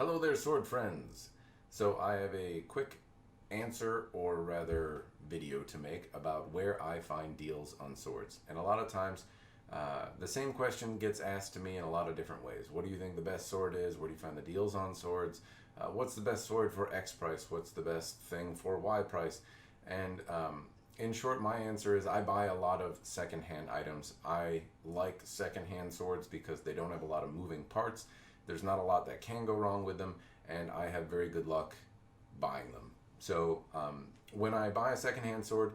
Hello there, sword friends. So I have a quick answer, or rather video to make about where I find deals on swords. And a lot of times the same question gets asked to me in a lot of different ways. What do you think the best sword is? Where do you find the deals on swords? What's the best sword for X price? What's the best thing for Y price? And in short, my answer is I buy a lot of secondhand items. I like secondhand swords because they don't have a lot of moving parts. There's not a lot that can go wrong with them, and I have very good luck buying them. So when I buy a secondhand sword,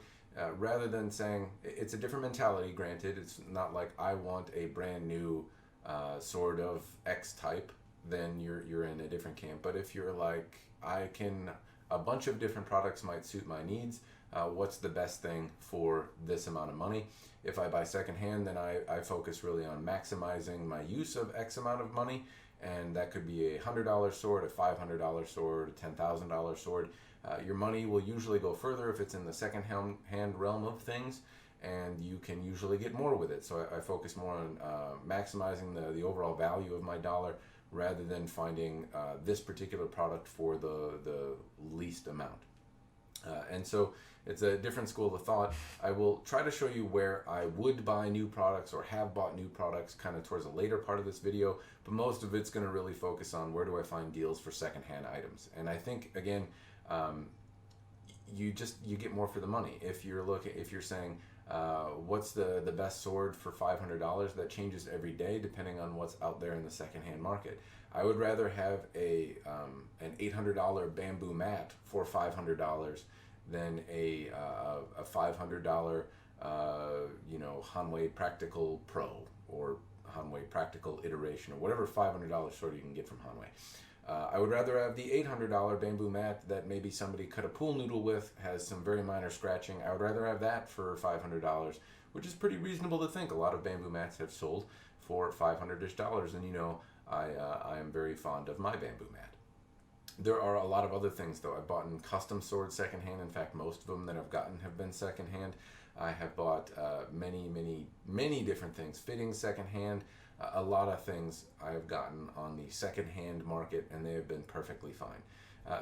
rather than saying, it's a different mentality, granted, it's not like I want a brand new sword of X type, then you're in a different camp. But if you're like, a bunch of different products might suit my needs, what's the best thing for this amount of money? If I buy secondhand, then I focus really on maximizing my use of X amount of money, and that could be a $100 sword, a $500 sword, a $10,000 sword. Your money will usually go further if it's in the second-hand realm of things, and you can usually get more with it. So I focus more on maximizing the overall value of my dollar rather than finding this particular product for the least amount. And so it's a different school of thought. I will try to show you where I would buy new products or have bought new products kind of towards the later part of this video, but most of it's going to really focus on where do I find deals for secondhand items. And I think, again, you get more for the money. If you're saying what's the best sword for $500, that changes every day depending on what's out there in the secondhand market. I would rather have an $800 bamboo mat for $500 than a $500 Hanwei Practical Pro or Hanwei Practical Iteration or whatever $500 sword you can get from Hanwei. I would rather have the $800 bamboo mat that maybe somebody cut a pool noodle with, has some very minor scratching. I would rather have that for $500, which is pretty reasonable to think. A lot of bamboo mats have sold for $500-ish, and I am very fond of my bamboo mat. There are a lot of other things, though. I've bought in custom swords secondhand. In fact, most of them that I've gotten have been secondhand. I have bought many different things, fittings secondhand. A lot of things I have gotten on the secondhand market, and they have been perfectly fine.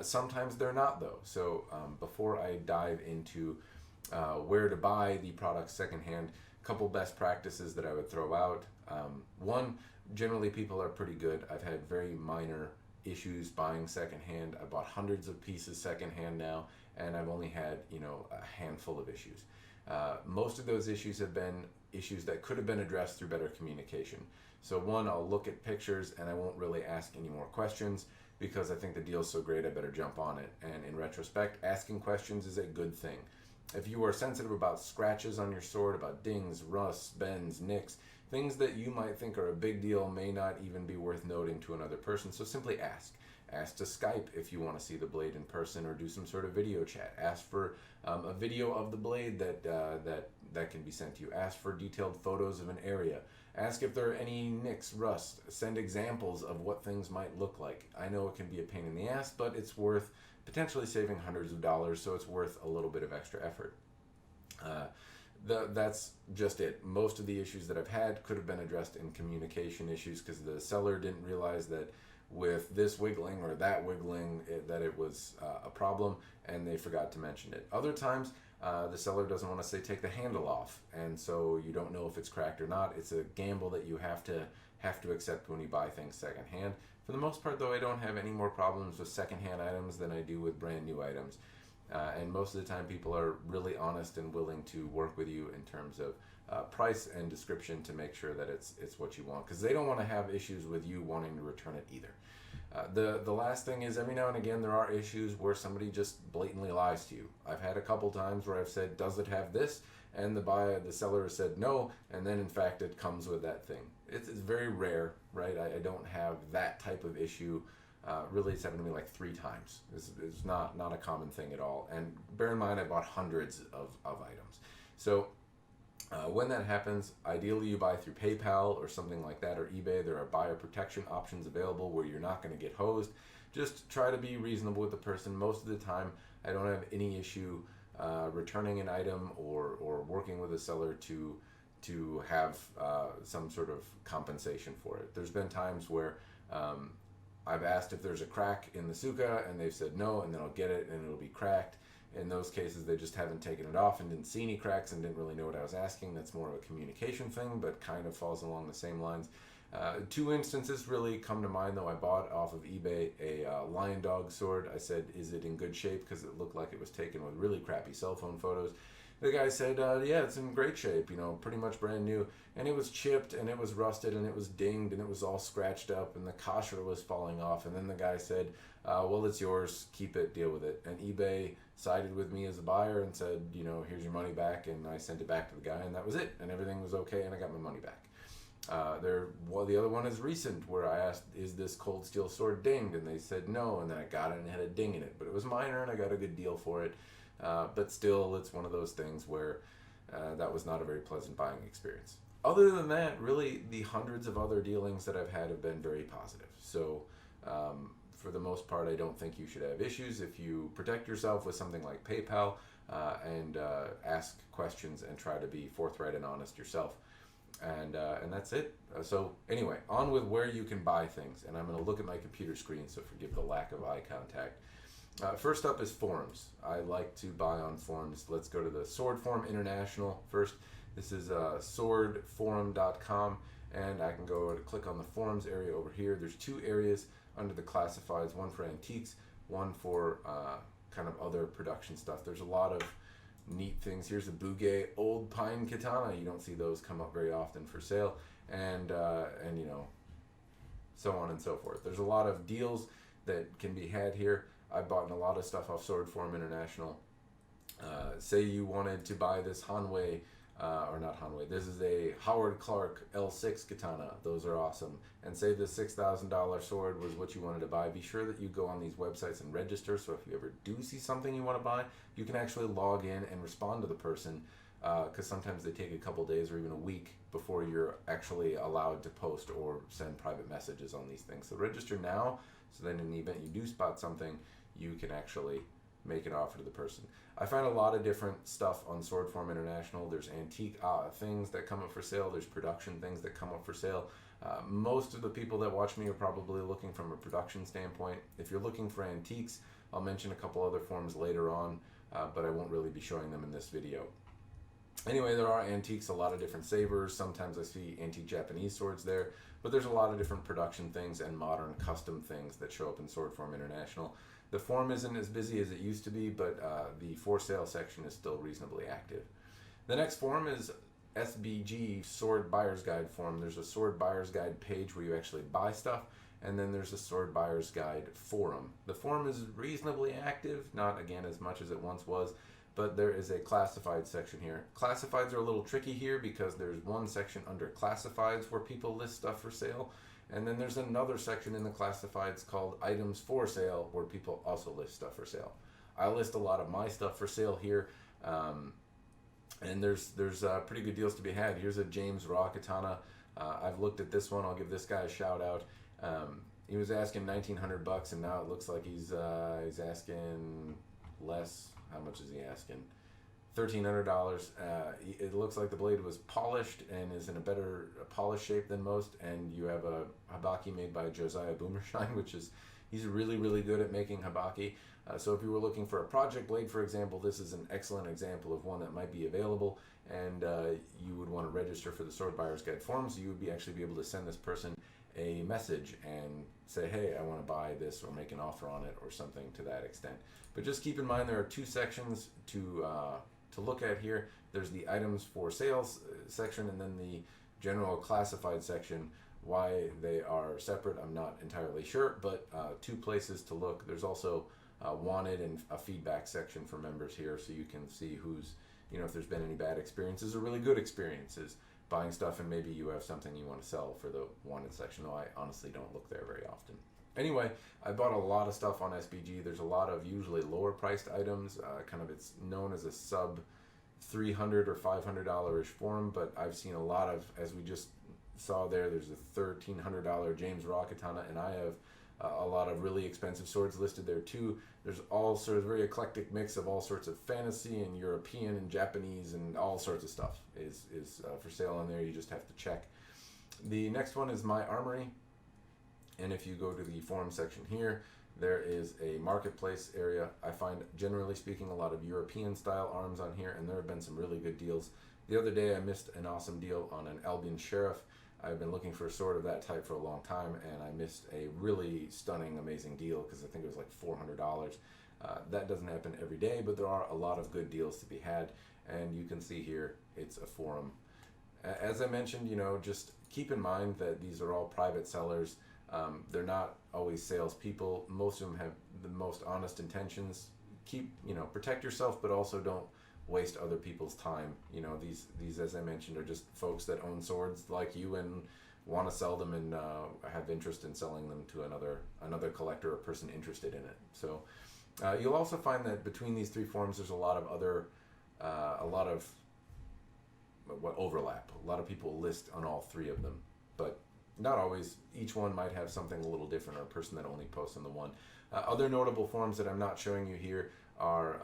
Sometimes they're not, though. So before I dive into where to buy the products secondhand, a couple best practices that I would throw out. One, generally people are pretty good. I've had very minor issues buying secondhand. I bought hundreds of pieces secondhand now, and I've only had a handful of issues. Most of those issues have been issues that could have been addressed through better communication. So one, I'll look at pictures and I won't really ask any more questions because I think the deal's so great I better jump on it. And in retrospect, asking questions is a good thing. If you are sensitive about scratches on your sword, about dings, rusts, bends, nicks, things that you might think are a big deal may not even be worth noting to another person, so simply ask. Ask to Skype if you want to see the blade in person or do some sort of video chat. Ask for a video of the blade that can be sent to you. Ask for detailed photos of an area. Ask if there are any nicks, rust. Send examples of what things might look like. I know it can be a pain in the ass, but it's worth potentially saving hundreds of dollars, so it's worth a little bit of extra effort. That's just it. Most of the issues that I've had could have been addressed in communication issues because the seller didn't realize that with this wiggling or that wiggling that it was a problem, and they forgot to mention it. Other times the seller doesn't want to say take the handle off, and so you don't know if it's cracked or not. It's a gamble that you have to accept when you buy things secondhand. For the most part, though, I don't have any more problems with secondhand items than I do with brand new items. And most of the time people are really honest and willing to work with you in terms of price and description to make sure that it's what you want, because they don't want to have issues with you wanting to return it either. The last thing is, every now and again there are issues where somebody just blatantly lies to you. I've had a couple times where I've said, does it have this? And the seller has said no, and then in fact it comes with that thing. It's very rare, right? I don't have that type of issue. Really, it's happened to me like 3 times. It's not a common thing at all. And bear in mind, I bought hundreds of items. So when that happens, ideally you buy through PayPal or something like that, or eBay. There are buyer protection options available where you're not going to get hosed. Just try to be reasonable with the person. Most of the time, I don't have any issue returning an item or working with a seller to have some sort of compensation for it. There's been times where I've asked if there's a crack in the suka, and they've said no, and then I'll get it, and it'll be cracked. In those cases, they just haven't taken it off and didn't see any cracks and didn't really know what I was asking. That's more of a communication thing, but kind of falls along the same lines. Two instances really come to mind, though. I bought off of eBay a lion dog sword. I said, is it in good shape? Because it looked like it was taken with really crappy cell phone photos. The guy said, yeah, it's in great shape, pretty much brand new. And it was chipped, and it was rusted, and it was dinged, and it was all scratched up, and the kosher was falling off. And then the guy said, well, it's yours, keep it, deal with it. And eBay sided with me as a buyer and said, here's your money back. And I sent it back to the guy, and that was it. And everything was okay, and I got my money back. The other one is recent, where I asked, is this cold steel sword dinged? And they said no, and then I got it and it had a ding in it. But it was minor, and I got a good deal for it. But still, it's one of those things where that was not a very pleasant buying experience. Other than that, really, the hundreds of other dealings that I've had have been very positive. So for the most part, I don't think you should have issues if you protect yourself with something like PayPal and ask questions and try to be forthright and honest yourself. And that's it. So anyway, on with where you can buy things. And I'm going to look at my computer screen, so forgive the lack of eye contact. First up is forums. I like to buy on forums. Let's go to the Sword Forum International first. This is swordforum.com, and I can go and click on the forums area over here. There's two areas under the classifieds, one for antiques, one for kind of other production stuff. There's a lot of neat things. Here's a Bugei old pine katana. You don't see those come up very often for sale, and so on and so forth. There's a lot of deals that can be had here. I've bought a lot of stuff off Sword Forum International. Say you wanted to buy this Hanwei, or not Hanwei, this is a Howard Clark L6 katana. Those are awesome. And say the $6,000 sword was what you wanted to buy. Be sure that you go on these websites and register, so if you ever do see something you want to buy, you can actually log in and respond to the person, because sometimes they take a couple days or even a week before you're actually allowed to post or send private messages on these things. So register now, so then in the event you do spot something, you can actually make an offer to the person. I find a lot of different stuff on Sword Forum International. There's antique things that come up for sale. There's production things that come up for sale. Most of the people that watch me are probably looking from a production standpoint. If you're looking for antiques, I'll mention a couple other forums later on, but I won't really be showing them in this video. Anyway, there are antiques, a lot of different sabers. Sometimes I see antique Japanese swords there, but there's a lot of different production things and modern custom things that show up in Sword Forum International. The forum isn't as busy as it used to be, but the for sale section is still reasonably active. The next forum is SBG, Sword Buyer's Guide forum. There's a Sword Buyer's Guide page where you actually buy stuff, and then there's a Sword Buyer's Guide forum. The forum is reasonably active, not again as much as it once was, but there is a classified section here. Classifieds are a little tricky here because there's one section under classifieds where people list stuff for sale, and then there's another section in the classifieds called items for sale where people also list stuff for sale. I list a lot of my stuff for sale here, and there's pretty good deals to be had. Here's a James Raw katana. I've looked at this one. I'll give this guy a shout out. He was asking $1,900, and now it looks like he's asking less. How much is he asking? $1,300. It looks like the blade was polished and is in a better polish shape than most, and you have a habaki made by Josiah Boomershine, he's really, really good at making habaki. So if you were looking for a project blade, for example, this is an excellent example of one that might be available, and you would want to register for the Sword Buyer's Guide forum, so you would actually be able to send this person a message and say, hey, I want to buy this, or make an offer on it, or something to that extent. But just keep in mind there are two sections to look at here. There's the items for sales section, and then the general classified section. Why they are separate, I'm not entirely sure, but two places to look. There's also wanted and a feedback section for members here, so you can see who's, if there's been any bad experiences or really good experiences buying stuff, and maybe you have something you want to sell for the wanted section, though I honestly don't look there very often. Anyway, I bought a lot of stuff on SBG. There's a lot of usually lower priced items, it's known as a sub $300 or $500-ish forum, but I've seen a lot of, as we just saw there's a $1,300 James Raw katana, and I have a lot of really expensive swords listed there too. There's all sort of very eclectic mix of all sorts of fantasy and European and Japanese and all sorts of stuff is for sale on there. You just have to check. The next one is my Armory. And if you go to the forum section here, there is a marketplace area. I find, generally speaking, a lot of European style arms on here, and there have been some really good deals. The other day I missed an awesome deal on an Albion Sheriff. I've been looking for a sword of that type for a long time, and I missed a really stunning, amazing deal because I think it was like $400. That doesn't happen every day, but there are a lot of good deals to be had, and you can see here it's a forum. As I mentioned, just keep in mind that these are all private sellers. They're not always salespeople. Most of them have the most honest intentions. Protect yourself, but also don't waste other people's time. These, as I mentioned, are just folks that own swords like you and want to sell them and have interest in selling them to another collector or person interested in it. So you'll also find that between these three forums, there's a lot of overlap. A lot of people list on all three of them, but not always. Each one might have something a little different, or a person that only posts on the one. Other notable forums that I'm not showing you here are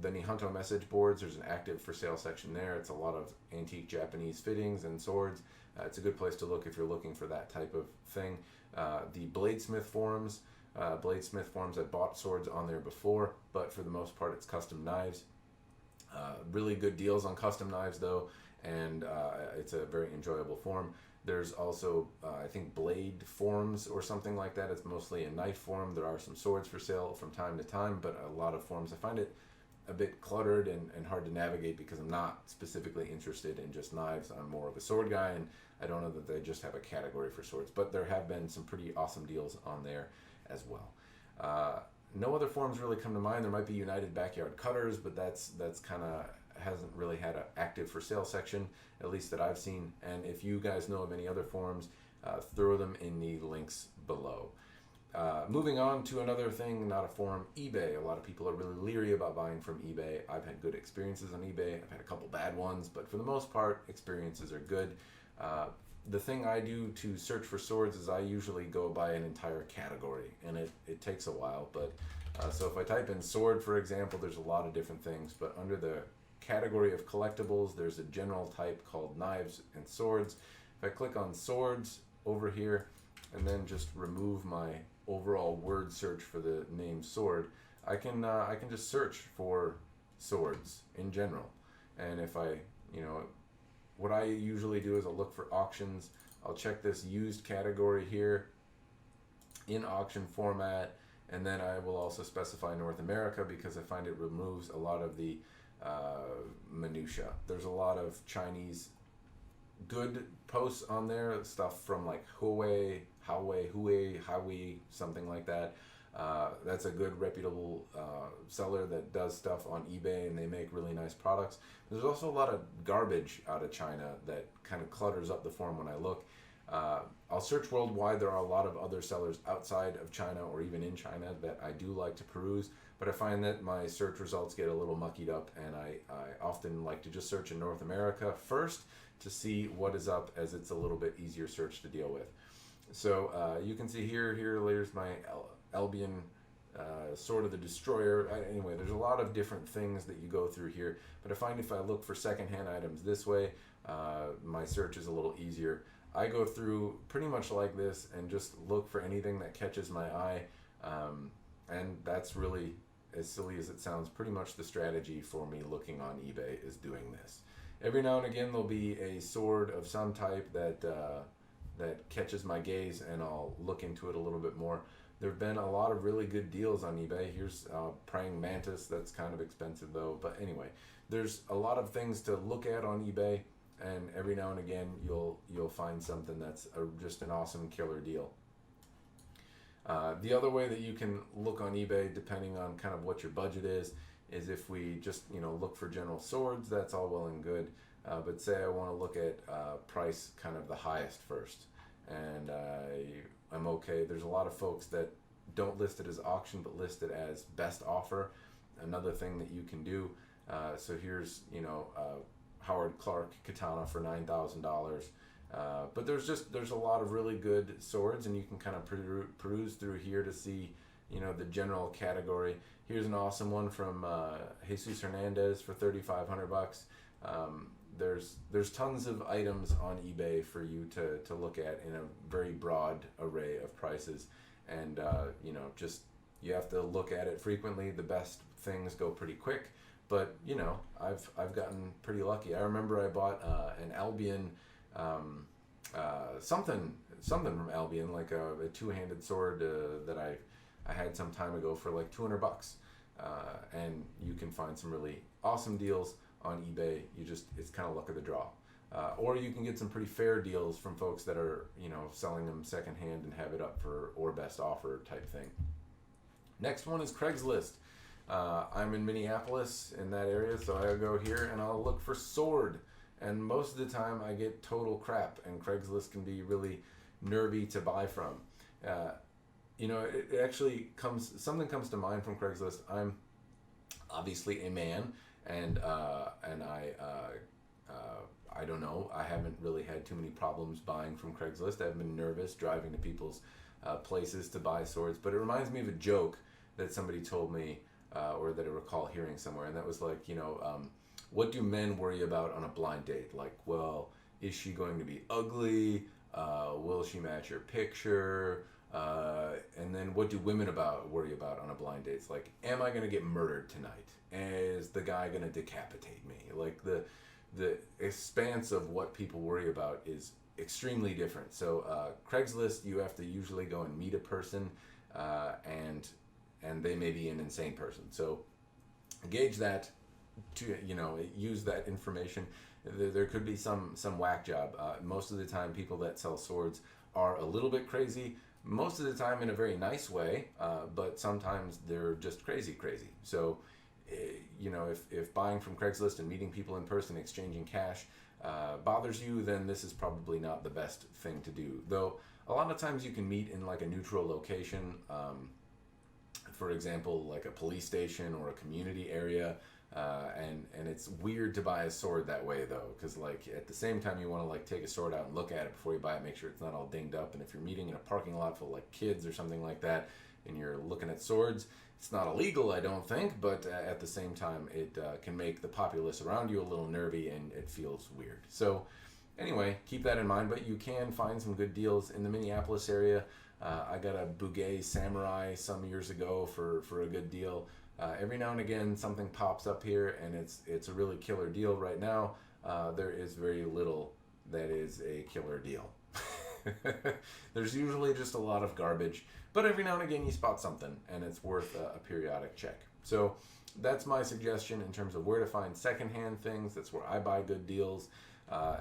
the Nihonto message boards. There's an active for sale section there. It's a lot of antique Japanese fittings and swords. It's a good place to look if you're looking for that type of thing. The Bladesmith forums. Bladesmith forums, I bought swords on there before, but for the most part it's custom knives. Really good deals on custom knives though, and it's a very enjoyable forum. There's also, I think, blade forums or something like that. It's mostly a knife forum. There are some swords for sale from time to time, but a lot of forums, I find it a bit cluttered and hard to navigate because I'm not specifically interested in just knives. I'm more of a sword guy, and I don't know that they just have a category for swords, but there have been some pretty awesome deals on there as well. No other forums really come to mind. There might be United Backyard Cutters, but that's kind of hasn't really had an active for sale section, at least that I've seen. And if you guys know of any other forums, throw them in the links below. Moving on to another thing, not a forum, eBay. A lot of people are really leery about buying from eBay. I've had good experiences on eBay. I've had a couple bad ones, but for the most part, experiences are good. The thing I do to search for swords is I usually go by an entire category, and it takes a while. But so if I type in sword, for example, there's a lot of different things, but under the category of collectibles, there's a general type called knives and swords. If I click on swords over here and then just remove my overall word search for the name sword, I can just search for swords in general. And if I, what I usually do is I'll look for auctions. I'll check this used category here in auction format, and then I will also specify North America because I find it removes a lot of the minutia. There's a lot of Chinese good posts on there, stuff from like Huawei, something like that. That's a good reputable seller that does stuff on eBay, and they make really nice products. There's also a lot of garbage out of China that kind of clutters up the forum when I look. I'll search worldwide. There are a lot of other sellers outside of China or even in China that I do like to peruse, but I find that my search results get a little muckied up, and I often like to just search in North America first to see what is up, as it's a little bit easier search to deal with. So you can see here's my Albion Sword of the Destroyer. Anyway, there's a lot of different things that you go through here, but I find if I look for secondhand items this way, my search is a little easier. I go through pretty much like this and just look for anything that catches my eye, and that's really, as silly as it sounds, pretty much the strategy for me looking on eBay is doing this. Every now and again there'll be a sword of some type that catches my gaze, and I'll look into it a little bit more. There have been a lot of really good deals on eBay. Here's Praying Mantis. That's kind of expensive though, but anyway, there's a lot of things to look at on eBay, and every now and again you'll find something that's just an awesome killer deal. The other way that you can look on eBay, depending on kind of what your budget is if we just look for general swords. That's all well and good, but say I want to look at price kind of the highest first, and I'm okay. There's a lot of folks that don't list it as auction but list it as best offer. Another thing that you can do. So here's Howard Clark katana for $9,000. But there's a lot of really good swords, and you can kind of peruse through here to see the general category. Here's an awesome one from Jesus Hernandez for $3,500. there's tons of items on eBay for you to look at in a very broad array of prices, and just you have to look at it frequently. The best things go pretty quick, but I've gotten pretty lucky. I remember I bought an Albion something from Albion, like a two-handed sword that I had some time ago for like $200, and you can find some really awesome deals on eBay. It's kind of luck of the draw, or you can get some pretty fair deals from folks that are selling them secondhand and have it up for or best offer type thing. Next one is Craigslist. I'm in Minneapolis, in that area, so I go here and I'll look for sword, and most of the time I get total crap, and Craigslist can be really nervy to buy from. It actually something comes to mind from Craigslist. I'm obviously a man, and I don't know, I haven't really had too many problems buying from Craigslist. I've been nervous driving to people's places to buy swords, but it reminds me of a joke that somebody told me, or that I recall hearing somewhere, and that was like, what do men worry about on a blind date? Like, well, is she going to be ugly? Will she match your picture? And then what do women worry about on a blind date? It's like, am I going to get murdered tonight? Is the guy going to decapitate me? Like the expanse of what people worry about is extremely different. So Craigslist, you have to usually go and meet a person, and they may be an insane person. So gauge that to use that information. There could be some whack job. Most of the time, people that sell swords are a little bit crazy. Most of the time in a very nice way, but sometimes they're just crazy. So, if buying from Craigslist and meeting people in person, exchanging cash, bothers you, then this is probably not the best thing to do. Though a lot of times you can meet in like a neutral location, for example, like a police station or a community area. And it's weird to buy a sword that way though, because like at the same time you want to like take a sword out and look at it before you buy it, make sure it's not all dinged up. And if you're meeting in a parking lot full of like kids or something like that, and you're looking at swords, it's not illegal, I don't think, but at the same time it can make the populace around you a little nervy, and it feels weird. So anyway, keep that in mind, but you can find some good deals in the Minneapolis area. I got a Bugatti Samurai some years ago for a good deal. Every now and again something pops up here and it's a really killer deal. Right now there is very little that is a killer deal. There's usually just a lot of garbage, but every now and again you spot something and it's worth a periodic check. So that's my suggestion in terms of where to find secondhand things. That's where I buy good deals,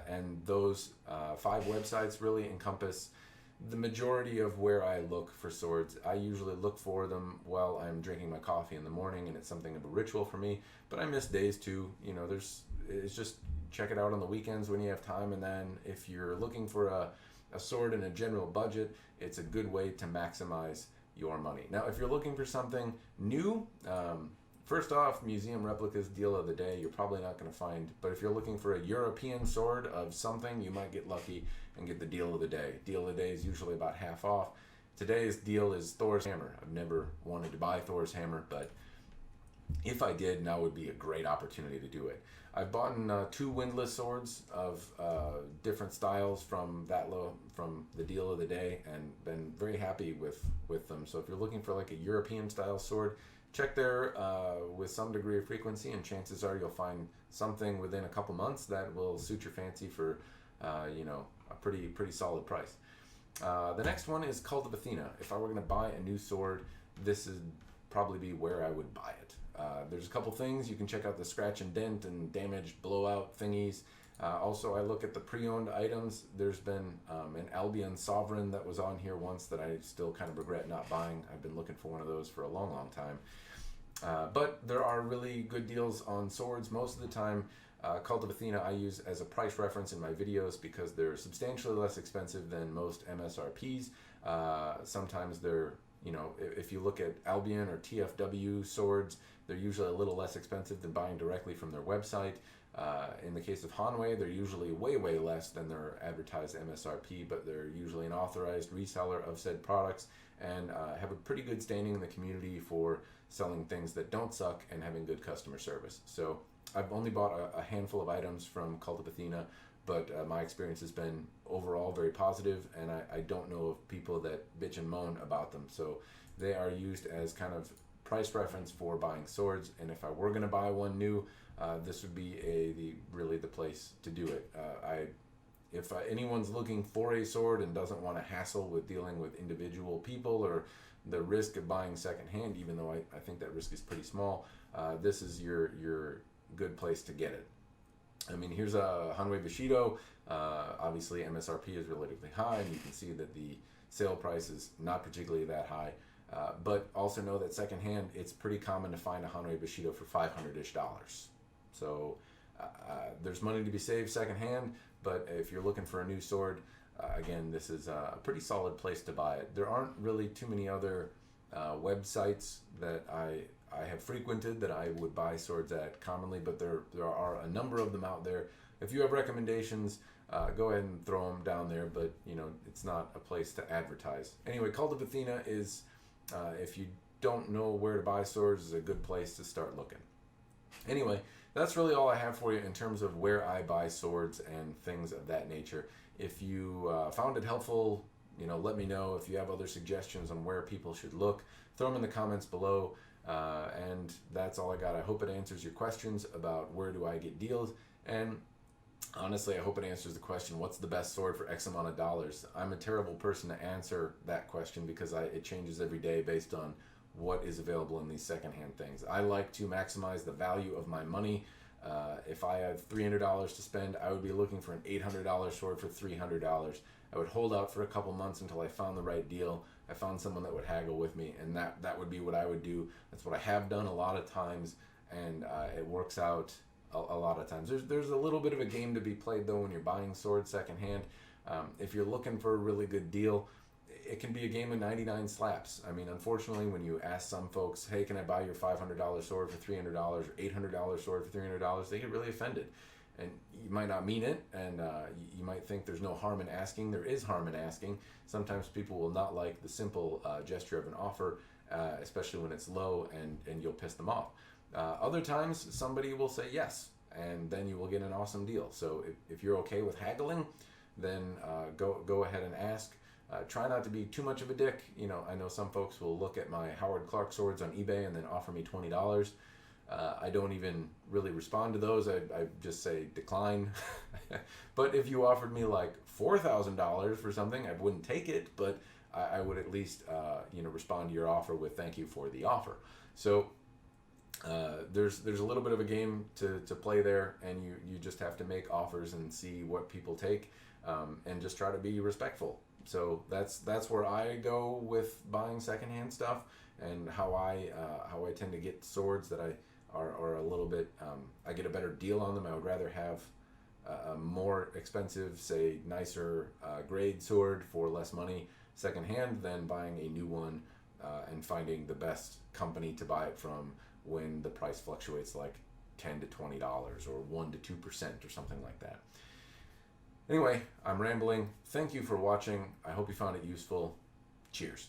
and those 5 websites really encompass the majority of where I look for swords. I usually look for them while I'm drinking my coffee in the morning, and it's something of a ritual for me, but I miss days too. It's just check it out on the weekends when you have time, and then if you're looking for a sword in a general budget, it's a good way to maximize your money. Now, if you're looking for something new, first off, museum replicas deal of the day, you're probably not going to find, but if you're looking for a European sword of something, you might get lucky and get the deal of the day. Deal of the day is usually about half off. Today's deal is Thor's hammer. I've never wanted to buy Thor's hammer, but if I did, now would be a great opportunity to do it. I've bought 2 windlass swords of different styles from the deal of the day, and been very happy with them. So if you're looking for like a European style sword, check there with some degree of frequency, and chances are you'll find something within a couple months that will suit your fancy for a pretty solid price. The next one is Cultivating Axe. If I were going to buy a new sword, this would probably be where I would buy it. There's a couple things. You can check out the scratch and dent and damage blowout thingies. Also, I look at the pre-owned items. There's been an Albion Sovereign that was on here once that I still kind of regret not buying. I've been looking for one of those for a long time. But there are really good deals on swords most of the time. Cultivating Axe I use as a price reference in my videos because they're substantially less expensive than most MSRPs. Sometimes they're, if you look at Albion or TFW swords, they're usually a little less expensive than buying directly from their website. In the case of Hanwei, they're usually way less than their advertised MSRP, but they're usually an authorized reseller of said products, and have a pretty good standing in the community for selling things that don't suck and having good customer service. So I've only bought a handful of items from Cultivating Axe, but my experience has been overall very positive, and I don't know of people that bitch and moan about them. So they are used as kind of price reference for buying swords, and if I were going to buy one new, this would be really the place to do it. If anyone's looking for a sword and doesn't want to hassle with dealing with individual people or the risk of buying secondhand, even though I think that risk is pretty small, this is your good place to get it. I mean, here's a Hanwei Bushido. Obviously, MSRP is relatively high, and you can see that the sale price is not particularly that high. But also know that secondhand, it's pretty common to find a Hanwei Bushido for $500-ish. So there's money to be saved secondhand, but if you're looking for a new sword, again, this is a pretty solid place to buy it. There aren't really too many other websites that I have frequented that I would buy swords at commonly, but there are a number of them out there. If you have recommendations, go ahead and throw them down there, but it's not a place to advertise. Anyway, Cultivating Axe is, if you don't know where to buy swords, is a good place to start looking. Anyway, that's really all I have for you in terms of where I buy swords and things of that nature. If you found it helpful, let me know. If you have other suggestions on where people should look, throw them in the comments below. And that's all I got. I hope it answers your questions about where do I get deals. And honestly, I hope it answers the question, what's the best sword for X amount of dollars? I'm a terrible person to answer that question because it changes every day based on what is available in these secondhand things. I like to maximize the value of my money. If I have $300 to spend, I would be looking for an $800 sword for $300. I would hold out for a couple months until I found the right deal. I found someone that would haggle with me, and that would be what I would do. That's what I have done a lot of times, and it works out a lot of times. There's a little bit of a game to be played, though, when you're buying swords secondhand. If you're looking for a really good deal, it can be a game of 99 slaps. I mean, unfortunately, when you ask some folks, hey, can I buy your $500 sword for $300 or $800 sword for $300, they get really offended. And you might not mean it, and you might think there's no harm in asking. There is harm in asking. Sometimes people will not like the simple gesture of an offer, especially when it's low, and you'll piss them off. Other times, somebody will say yes, and then you will get an awesome deal. So if you're okay with haggling, then go ahead and ask. Try not to be too much of a dick. I know some folks will look at my Howard Clark swords on eBay and then offer me $20. I don't even really respond to those. I just say decline. But if you offered me like $4,000 for something, I wouldn't take it, but I would at least respond to your offer with thank you for the offer. So there's a little bit of a game to play there, and you just have to make offers and see what people take, and just try to be respectful. So that's where I go with buying secondhand stuff, and how I tend to get swords that are a little bit, I get a better deal on them. I would rather have a more expensive, say nicer grade sword for less money secondhand than buying a new one and finding the best company to buy it from when the price fluctuates like $10 to $20 or 1% to 2% or something like that. Anyway, I'm rambling. Thank you for watching. I hope you found it useful. Cheers.